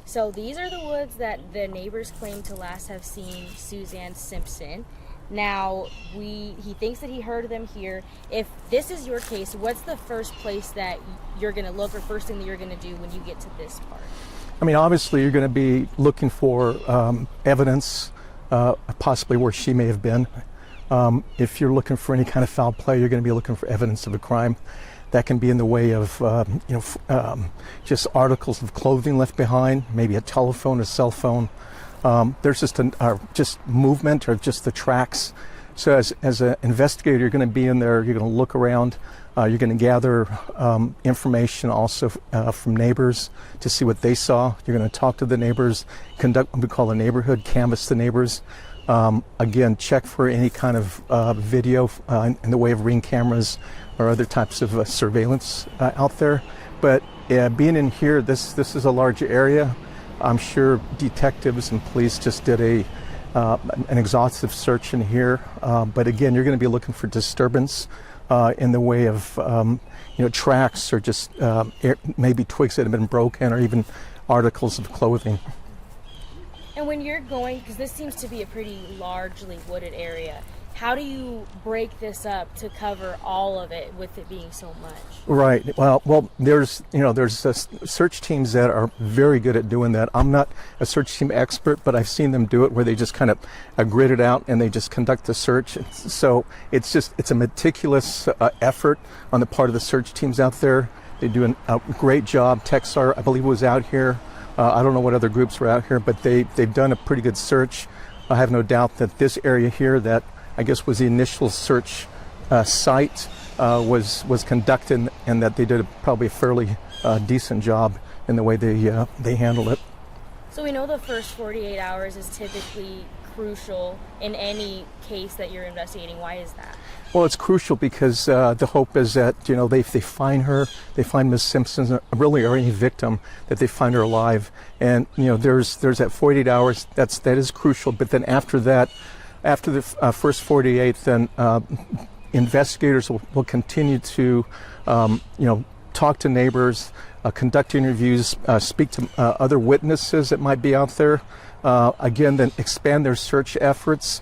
So these are the woods that the neighbors claim to last have seen Suzanne Simpson. Now, he thinks that he heard them here. If this is your case, what's the first place that you're going to look, or first thing that you're going to do when you get to this part? I mean, obviously you're going to be looking for evidence, possibly where she may have been. If you're looking for any kind of foul play, you're going to be looking for evidence of a crime. That can be in the way of, just articles of clothing left behind, maybe a telephone, a cell phone. There's just movement or just the tracks. So as an investigator, you're going to be in there, you're going to look around, you're going to gather information also from neighbors to see what they saw. You're going to talk to the neighbors, conduct what we call a neighborhood, canvass the neighbors. Again, check for any kind of video in the way of ring cameras or other types of surveillance out there. But being in here, this is a large area. I'm sure detectives and police just did an exhaustive search in here. But again, you're going to be looking for disturbance in the way of tracks or just maybe twigs that have been broken or even articles of clothing. And when you're going, because this seems to be a pretty largely wooded area, how do you break this up to cover all of it with it being so much? Right. Well, there's search teams that are very good at doing that. I'm not a search team expert, but I've seen them do it where they just kind of grid it out and they just conduct the search. So it's a meticulous effort on the part of the search teams out there. They do a great job. Texar, I believe, was out here. I don't know what other groups were out here, but they've done a pretty good search. I have no doubt that this area here, that I guess was the initial search site, was conducted, and that they did probably a fairly decent job in the way they handled it. So we know the first 48 hours is typically crucial in any case that you're investigating. Why is that? Well, it's crucial because the hope is that they find her, they find Ms. Simpson, really, or any victim, that they find her alive. And there's that 48 hours. That is crucial. But then after that, after the first 48, then investigators will continue to talk to neighbors, conduct interviews, speak to other witnesses that might be out there. Again, then expand their search efforts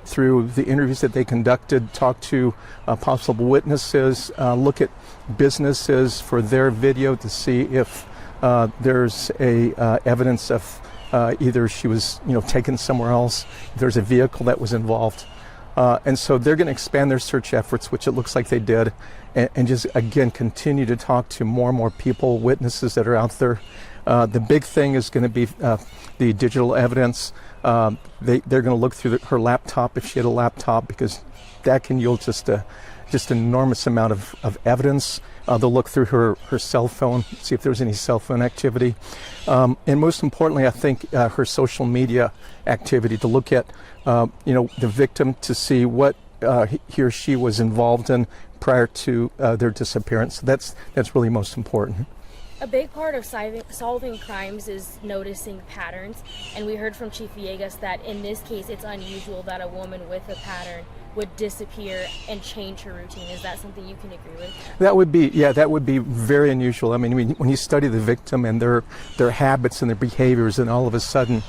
through the interviews that they conducted, talk to possible witnesses, look at businesses for their video to see if there's evidence of either she was taken somewhere else, if there's a vehicle that was involved. And so they're going to expand their search efforts, which it looks like they did, and just, again, continue to talk to more and more people, witnesses that are out there. The big thing is going to be the digital evidence. They're going to look through her laptop, if she had a laptop, because that can yield just an enormous amount of evidence. They'll look through her cell phone, see if there's any cell phone activity. And most importantly, I think her social media activity, to look at the victim, to see what he or she was involved in prior to their disappearance. That's really most important. A big part of solving crimes is noticing patterns, and we heard from Chief Villegas that in this case it's unusual that a woman with a pattern would disappear and change her routine. Is that something you can agree with? That would be very unusual. I mean, when you study the victim and their habits and their behaviors, and all of a sudden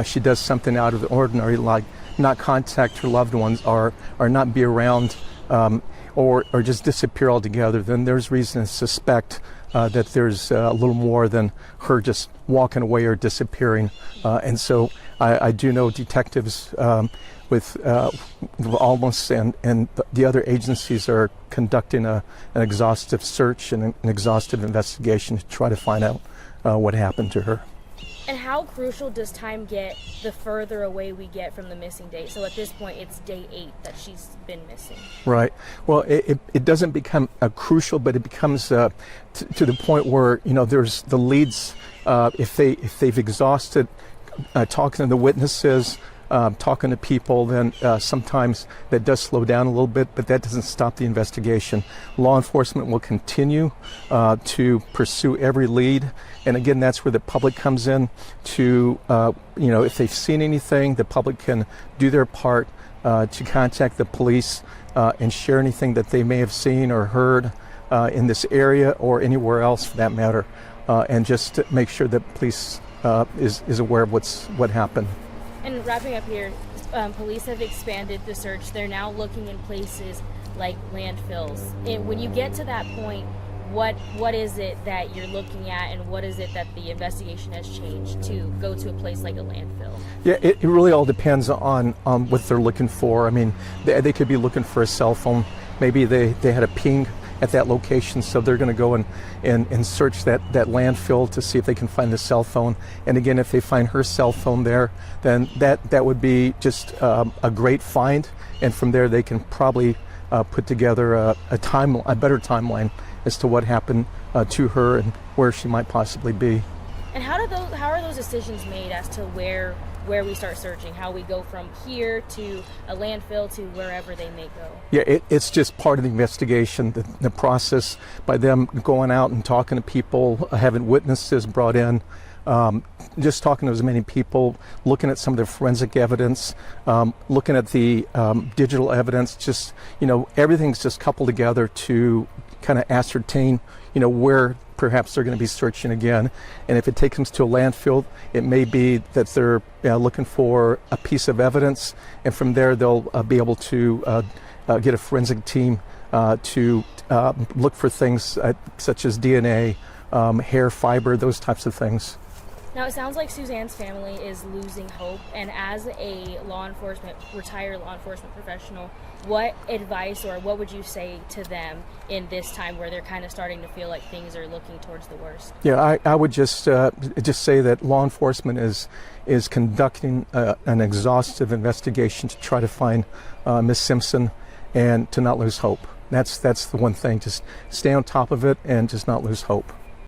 she does something out of the ordinary, like not contact her loved ones or not be around, or just disappear altogether, then there's reason to suspect that there's a little more than her just walking away or disappearing. And so I do know detectives with Almost and the other agencies are conducting an exhaustive search and an exhaustive investigation to try to find out what happened to her. And how crucial does time get the further away we get from the missing date? So at this point, it's day 8 that she's been missing. Right. Well, it doesn't become crucial, but it becomes to the point where there's the leads. If they've exhausted talking to the witnesses, talking to people, then sometimes that does slow down a little bit, but that doesn't stop the investigation. Law enforcement will continue to pursue every lead. And again, that's where the public comes in to, if they've seen anything, the public can do their part to contact the police and share anything that they may have seen or heard in this area or anywhere else for that matter, and just to make sure that police is aware of what happened. And wrapping up here, police have expanded the search. They're now looking in places like landfills. When you get to that point, what is it that you're looking at, and what is it that the investigation has changed to go to a place like a landfill? Yeah, it really all depends on what they're looking for. I mean, they could be looking for a cell phone. Maybe they had a ping at that location, so they're going to go and search that landfill to see if they can find the cell phone. And again, if they find her cell phone there, then that would be just a great find. And from there, they can probably put together a better timeline as to what happened to her and where she might possibly be. And how are those decisions made as to where we start searching, how we go from here to a landfill to wherever they may go? Yeah, it's just part of the investigation, the process by them going out and talking to people, having witnesses brought in, just talking to as many people, looking at some of the forensic evidence, looking at the digital evidence, just, everything's just coupled together to kind of ascertain, where perhaps they're going to be searching again. And if it takes them to a landfill, it may be that they're looking for a piece of evidence, and from there they'll be able to get a forensic team to look for things such as DNA, hair fiber, those types of things. Now, it sounds like Suzanne's family is losing hope, and as a retired law enforcement professional, what advice or what would you say to them in this time where they're kind of starting to feel like things are looking towards the worst? Yeah, I would just say that law enforcement is conducting an exhaustive investigation to try to find Ms. Simpson, and to not lose hope. That's the one thing. Just stay on top of it and just not lose hope.